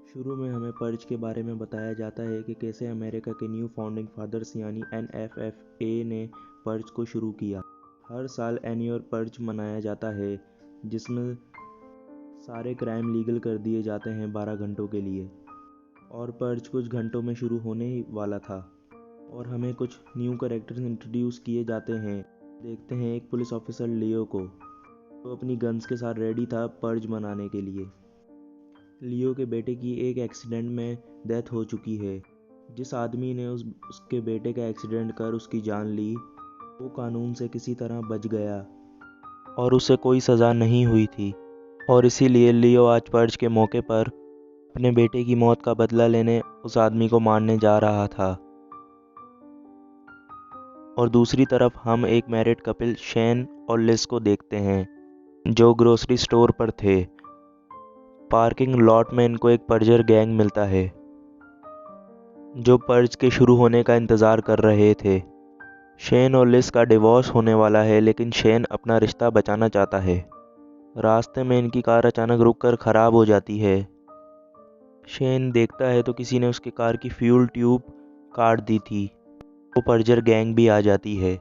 शुरू में हमें पर्ज के बारे में बताया जाता है कि कैसे अमेरिका के न्यू फाउंडिंग फादर्स यानी NFFA ने पर्ज को शुरू किया। हर साल एनुअल पर्ज मनाया जाता है जिसमें सारे क्राइम लीगल कर दिए जाते हैं 12 घंटों के लिए। और पर्ज कुछ घंटों में शुरू होने ही वाला था और हमें कुछ न्यू कैरेक्टर्स इंट्रोड्यूस किए जाते हैं। देखते हैं एक पुलिस ऑफिसर लियो को, जो अपनी गन्स के साथ रेडी था पर्ज मनाने के लिए। लियो के बेटे की एक एक्सीडेंट में डेथ हो चुकी है। जिस आदमी ने उसके बेटे का एक्सीडेंट कर उसकी जान ली, वो कानून से किसी तरह बच गया और उसे कोई सज़ा नहीं हुई थी। और इसीलिए लियो आज पर्ज के मौके पर अपने बेटे की मौत का बदला लेने उस आदमी को मारने जा रहा था। और दूसरी तरफ हम एक मैरिड कपिल शेन और लिस को देखते हैं, जो ग्रोसरी स्टोर पर थे। पार्किंग लॉट में इनको एक पर्जर गैंग मिलता है, जो पर्ज के शुरू होने का इंतज़ार कर रहे थे। शेन और लिस का डिवोर्स होने वाला है, लेकिन शेन अपना रिश्ता बचाना चाहता है। रास्ते में इनकी कार अचानक रुककर ख़राब हो जाती है। शेन देखता है तो किसी ने उसकी कार की फ्यूल ट्यूब काट दी थी। वो पर्जर गैंग भी आ जाती है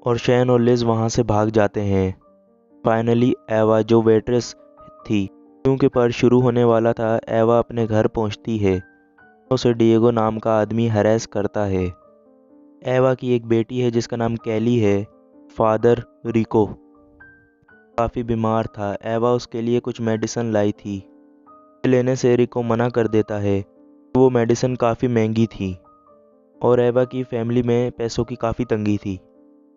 और शेन और लिस वहाँ से भाग जाते हैं। फाइनली एवा, जो वेट्रेस थी, क्योंकि पर्ज शुरू होने वाला था, एवा अपने घर पहुँचती है। उसे डिएगो नाम का आदमी हैरेस करता है। एवा की एक बेटी है जिसका नाम कैली है। फादर रिको काफ़ी बीमार था। एवा उसके लिए कुछ मेडिसिन लाई थी। लेने से रिको मना कर देता है। वो मेडिसिन काफ़ी महंगी थी और एवा की फैमिली में पैसों की काफ़ी तंगी थी।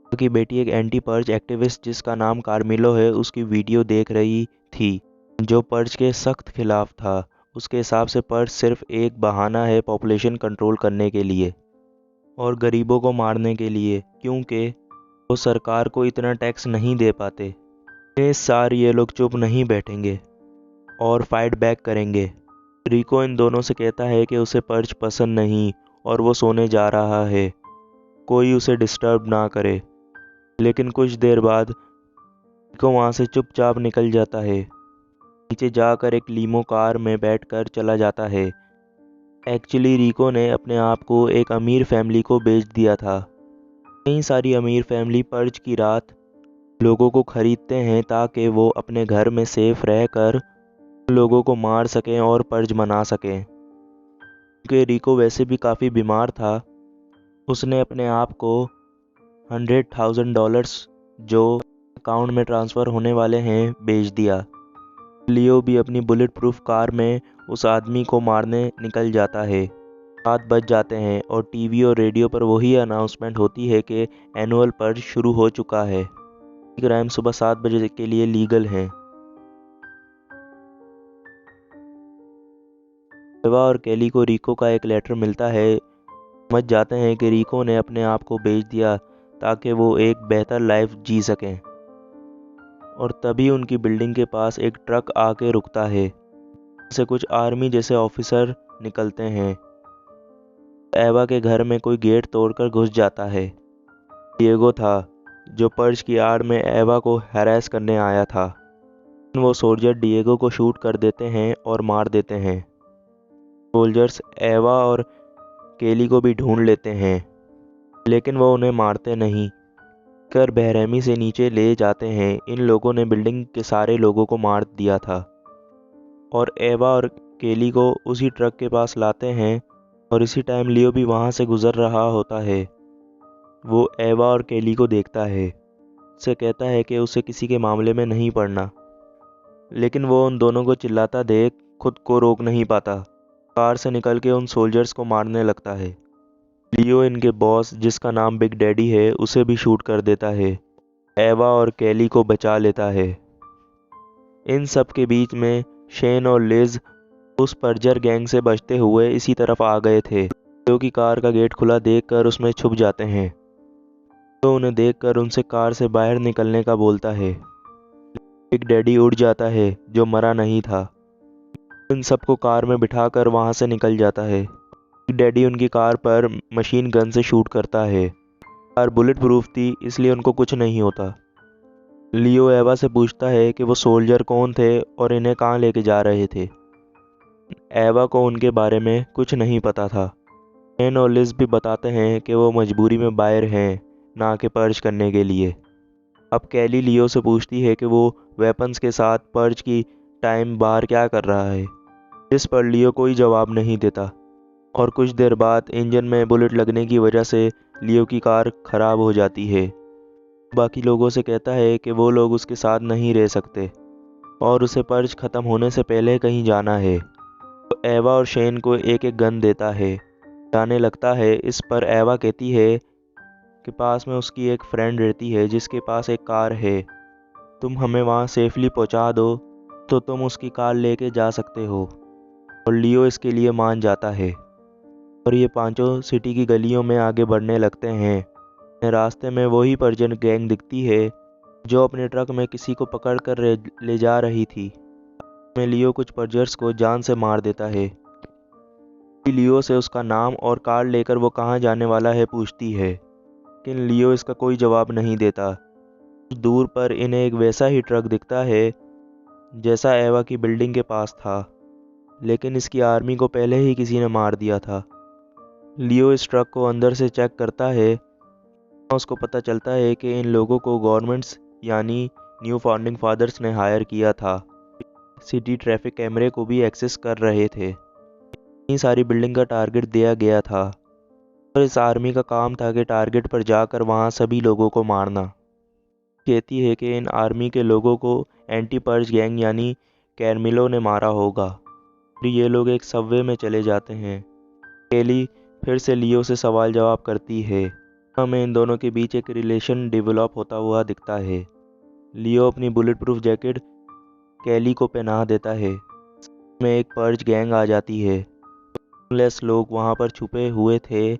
उसकी बेटी एक एंटी पर्ज एक्टिविस्ट जिसका नाम कार्मिलो है, उसकी वीडियो देख रही थी, जो पर्ज के सख्त खिलाफ था। उसके हिसाब से पर्ज सिर्फ एक बहाना है पॉपुलेशन कंट्रोल करने के लिए और गरीबों को मारने के लिए, क्योंकि वो सरकार को इतना टैक्स नहीं दे पाते। इस साल ये लोग चुप नहीं बैठेंगे और फाइट बैक करेंगे। रिको इन दोनों से कहता है कि उसे पर्ज पसंद नहीं और वो सोने जा रहा है, कोई उसे डिस्टर्ब ना करे। लेकिन कुछ देर बाद रिको वहाँ से चुपचाप निकल जाता है। नीचे जाकर एक लीमो कार में बैठकर चला जाता है। एक्चुअली रिको ने अपने आप को एक अमीर फैमिली को बेच दिया था। कई सारी अमीर फैमिली पर्ज की रात लोगों को खरीदते हैं ताकि वो अपने घर में सेफ रहकर लोगों को मार सकें और पर्ज मना सकें। क्योंकि रिको वैसे भी काफ़ी बीमार था, उसने अपने आप को $100,000 जो अकाउंट में ट्रांसफ़र होने वाले हैं बेच दिया। लियो भी अपनी बुलेट प्रूफ कार में उस आदमी को मारने निकल जाता है। 7 बज जाते हैं और टीवी और रेडियो पर वही अनाउंसमेंट होती है कि एनुअल पर्ज शुरू हो चुका है। क्राइम सुबह 7 बजे के लिए लीगल हैं। एवा और केली को रिको का एक लेटर मिलता है। समझ जाते हैं कि रिको ने अपने आप को बेच दिया ताकि वो एक बेहतर लाइफ जी सकें। और तभी उनकी बिल्डिंग के पास एक ट्रक आके रुकता है, से कुछ आर्मी जैसे ऑफिसर निकलते हैं। एवा के घर में कोई गेट तोड़कर घुस जाता है। डिएगो था, जो पर्ज की आड़ में एवा को हैरेस करने आया था। वो सोल्जर डिएगो को शूट कर देते हैं और मार देते हैं। सोल्जर्स एवा और केली को भी ढूंढ लेते हैं, लेकिन वो उन्हें मारते नहीं, कर बेरहमी से नीचे ले जाते हैं। इन लोगों ने बिल्डिंग के सारे लोगों को मार दिया था और एवा और केली को उसी ट्रक के पास लाते हैं। और इसी टाइम लियो भी वहाँ से गुजर रहा होता है। वो एवा और केली को देखता है, उससे कहता है कि उसे किसी के मामले में नहीं पड़ना, लेकिन वो उन दोनों को चिल्लाता देख खुद को रोक नहीं पाता। कार से निकल के उन सोल्जर्स को मारने लगता है। लियो इनके बॉस, जिसका नाम बिग डैडी है, उसे भी शूट कर देता है। एवा और केली को बचा लेता है। इन सब के बीच में शेन और लिज उस पर्जर गैंग से बचते हुए इसी तरफ आ गए थे। लियो की कार का गेट खुला देखकर उसमें छुप जाते हैं। तो उन्हें देखकर उनसे कार से बाहर निकलने का बोलता है। बिग डैडी उड़ जाता है, जो मरा नहीं था। इन सबको कार में बिठाकर वहाँ से निकल जाता है। बिग डैडी उनकी कार पर मशीन गन से शूट करता है। कार बुलेट प्रूफ थी, इसलिए उनको कुछ नहीं होता। लियो एवा से पूछता है कि वो सोल्जर कौन थे और इन्हें कहाँ लेके जा रहे थे। एवा को उनके बारे में कुछ नहीं पता था। शेन और लिज भी बताते हैं कि वो मजबूरी में बाहर हैं, ना कि पर्ज करने के लिए। अब कैली लियो से पूछती है कि वो वेपन्स के साथ पर्ज की टाइम बाहर क्या कर रहा है, जिस पर लियो कोई जवाब नहीं देता। और कुछ देर बाद इंजन में बुलेट लगने की वजह से लियो की कार खराब हो जाती है। बाकी लोगों से कहता है कि वो लोग उसके साथ नहीं रह सकते और उसे पर्ज ख़त्म होने से पहले कहीं जाना है। तो एवा और शेन को एक एक गन देता है, जाने लगता है। इस पर एवा कहती है कि पास में उसकी एक फ्रेंड रहती है जिसके पास एक कार है, तुम हमें वहाँ सेफली पहुँचा दो तो तुम उसकी कार लेके जा सकते हो। और लियो इसके लिए मान जाता है और ये पांचों सिटी की गलियों में आगे बढ़ने लगते हैं। रास्ते में वही पर्जन गैंग दिखती है जो अपने ट्रक में किसी को पकड़ कर ले जा रही थी। में लियो कुछ पर्जर्स को जान से मार देता है। लियो से उसका नाम और कार लेकर वो कहाँ जाने वाला है पूछती है, लेकिन लियो इसका कोई जवाब नहीं देता। कुछ दूर पर इन्हें एक वैसा ही ट्रक दिखता है जैसा एवा की बिल्डिंग के पास था, लेकिन इसकी आर्मी को पहले ही किसी ने मार दिया था। लियो इस ट्रक को अंदर से चेक करता है। उसको पता चलता है कि इन लोगों को गवर्नमेंट्स यानी न्यू फाउंडिंग फादर्स ने हायर किया था। सिटी ट्रैफिक कैमरे को भी एक्सेस कर रहे थे। इतनी सारी बिल्डिंग का टारगेट दिया गया था और इस आर्मी का काम था कि टारगेट पर जाकर वहां सभी लोगों को मारना। कहती है कि इन आर्मी के लोगों को एंटी पर्ज गैंग यानी कैरमिलो ने मारा होगा। फिर ये लोग एक सबवे में चले जाते हैं। केली फिर से लियो से सवाल जवाब करती है। हमें इन दोनों के बीच एक रिलेशन डेवलप होता हुआ दिखता है। लियो अपनी बुलेट प्रूफ जैकेट कैली को पहना देता है। में एक पर्ज गैंग आ जाती है। लेस लोग वहां पर छुपे हुए थे,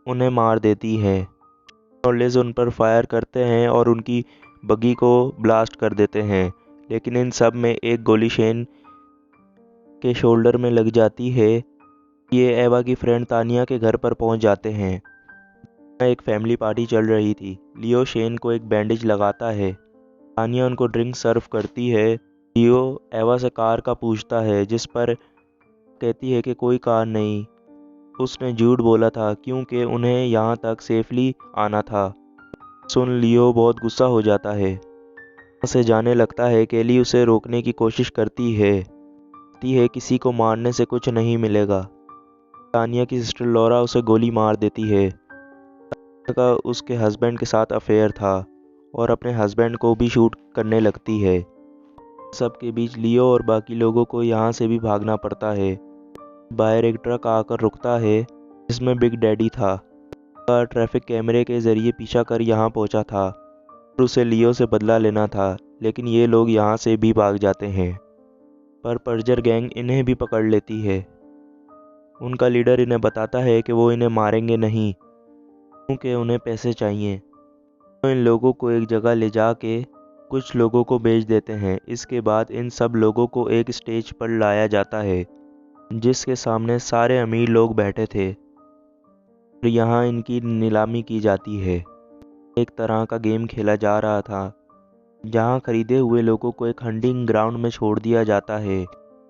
उन्हें मार देती है और लिज उन पर फायर करते हैं और उनकी बग्गी को ब्लास्ट कर देते हैं। लेकिन इन सब में एक गोली शेन के शोल्डर में लग जाती है। ये एवा की फ्रेंड तानिया के घर पर पहुंच जाते हैं। एक फैमिली पार्टी चल रही थी। लियो शेन को एक बैंडेज लगाता है। तानिया उनको ड्रिंक सर्व करती है। लियो एवा से कार का पूछता है, जिस पर कहती है कि कोई कार नहीं, उसने झूठ बोला था क्योंकि उन्हें यहाँ तक सेफली आना था। सुन लियो बहुत गुस्सा हो जाता है, से जाने लगता है। केली उसे रोकने की कोशिश करती है किसी को मारने से कुछ नहीं मिलेगा। तानिया की सिस्टर लॉरा उसे गोली मार देती है। का उसके हस्बैंड के साथ अफेयर था और अपने हस्बैंड को भी शूट करने लगती है। सबके बीच लियो और बाकी लोगों को यहाँ से भी भागना पड़ता है। बाहर एक ट्रक आकर रुकता है जिसमें बिग डैडी था। ट्रैफिक कैमरे के जरिए पीछा कर यहाँ पहुँचा था और उसे लियो से बदला लेना था, लेकिन ये लोग यहाँ से भी भाग जाते हैं। पर पर्जर गैंग इन्हें भी पकड़ लेती है। उनका लीडर इन्हें बताता है कि वो इन्हें मारेंगे नहीं क्योंकि उन्हें पैसे चाहिए। तो इन लोगों को एक जगह ले जाके कुछ लोगों को बेच देते हैं। इसके बाद इन सब लोगों को एक स्टेज पर लाया जाता है जिसके सामने सारे अमीर लोग बैठे थे और यहाँ इनकी नीलामी की जाती है। एक तरह का गेम खेला जा रहा था जहाँ खरीदे हुए लोगों को एक हंटिंग ग्राउंड में छोड़ दिया जाता है।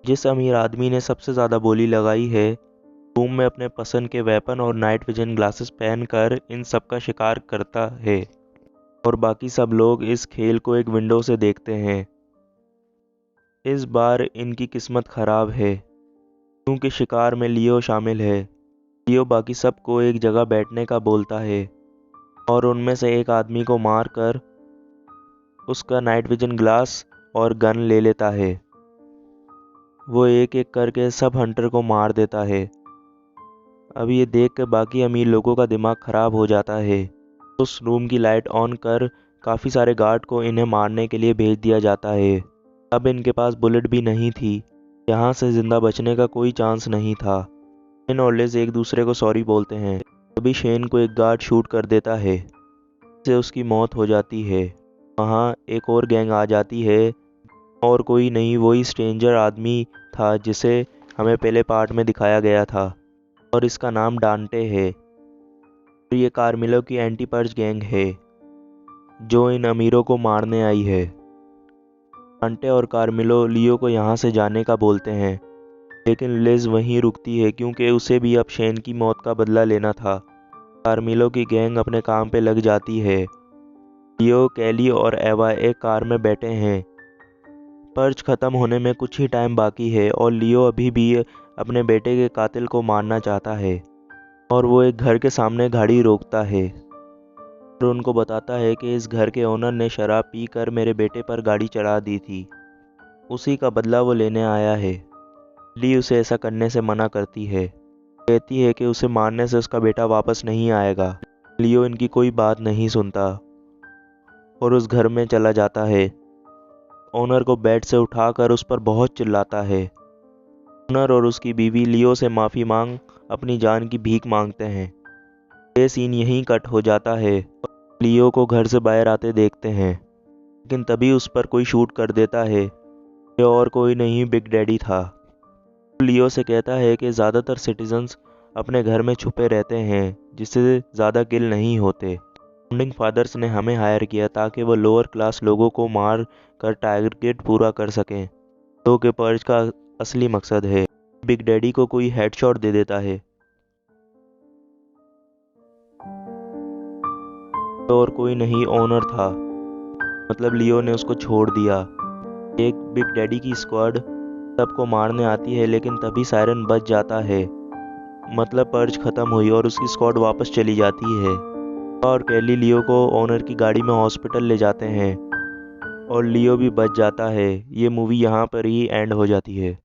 जिस अमीर आदमी ने सबसे ज़्यादा बोली लगाई है, रूम में अपने पसंद के वेपन और नाइट विजन ग्लासेस पहनकर इन सब का शिकार करता है और बाकी सब लोग इस खेल को एक विंडो से देखते हैं। इस बार इनकी किस्मत खराब है क्योंकि शिकार में लियो शामिल है। लियो बाकी सबको एक जगह बैठने का बोलता है और उनमें से एक आदमी को मारकर उसका नाइट विजन ग्लास और गन ले लेता है। वो एक एक करके सब हंटर को मार देता है। अब ये देख कर बाकी अमीर लोगों का दिमाग खराब हो जाता है। उस रूम की लाइट ऑन कर काफ़ी सारे गार्ड को इन्हें मारने के लिए भेज दिया जाता है। अब इनके पास बुलेट भी नहीं थी। यहाँ से जिंदा बचने का कोई चांस नहीं था। शेन और लिज एक दूसरे को सॉरी बोलते हैं। तभी शेन को एक गार्ड शूट कर देता है, जिससे उसकी मौत हो जाती है। वहाँ एक और गैंग आ जाती है और कोई नहीं, वही स्ट्रेंजर आदमी था जिसे हमें पहले पार्ट में दिखाया गया था और इसका नाम डांटे है। तो ये कार्मिलो की एंटी पर्ज गैंग है जो इन अमीरों को मारने आई है। डांटे और कार्मिलो लियो को यहाँ से जाने का बोलते हैं। लेकिन लिज वहीं रुकती है क्योंकि उसे भी अब शैन की मौत का बदला लेना था। कार्मिलो की गैंग अपने काम पे लग जाती है। लियो, कैली और एवा एक कार में बैठे हैं। पर्च खत्म होने में कुछ ही टाइम बाकी है और लियो अभी भी अपने बेटे के कातिल को मारना चाहता है और वो एक घर के सामने गाड़ी रोकता है और उनको बताता है कि इस घर के ओनर ने शराब पीकर मेरे बेटे पर गाड़ी चढ़ा दी थी, उसी का बदला वो लेने आया है। ली उसे ऐसा करने से मना करती है, कहती है कि उसे मारने से उसका बेटा वापस नहीं आएगा। लियो इनकी कोई बात नहीं सुनता और उस घर में चला जाता है। ओनर को बेड से उठाकर उस पर बहुत चिल्लाता है। ओनर और उसकी बीवी लियो से माफ़ी मांग अपनी जान की भीख मांगते हैं। ये सीन यहीं कट हो जाता है। लियो को घर से बाहर आते देखते हैं, लेकिन तभी उस पर कोई शूट कर देता है। ये और कोई नहीं, बिग डैडी था। लियो से कहता है कि ज़्यादातर सिटीजन्स अपने घर में छुपे रहते हैं जिससे ज़्यादा किल नहीं होते। फाउंडिंग फादर्स ने हमें हायर किया ताकि वो लोअर क्लास लोगों को मार कर टारगेट पूरा कर सकें, जो कि पर्च का असली मकसद है। बिग डैडी को कोई हेडशॉट दे देता है और कोई नहीं, ओनर था। मतलब लियो ने उसको छोड़ दिया। एक बिग डैडी की स्क्वाड सबको मारने आती है, लेकिन तभी सायरन बच जाता है। मतलब पर्च खत्म हुई और उसकी स्क्वाड वापस चली जाती है और कैली लियो को ओनर की गाड़ी में हॉस्पिटल ले जाते हैं और लियो भी बच जाता है। ये मूवी यहाँ पर ही एंड हो जाती है।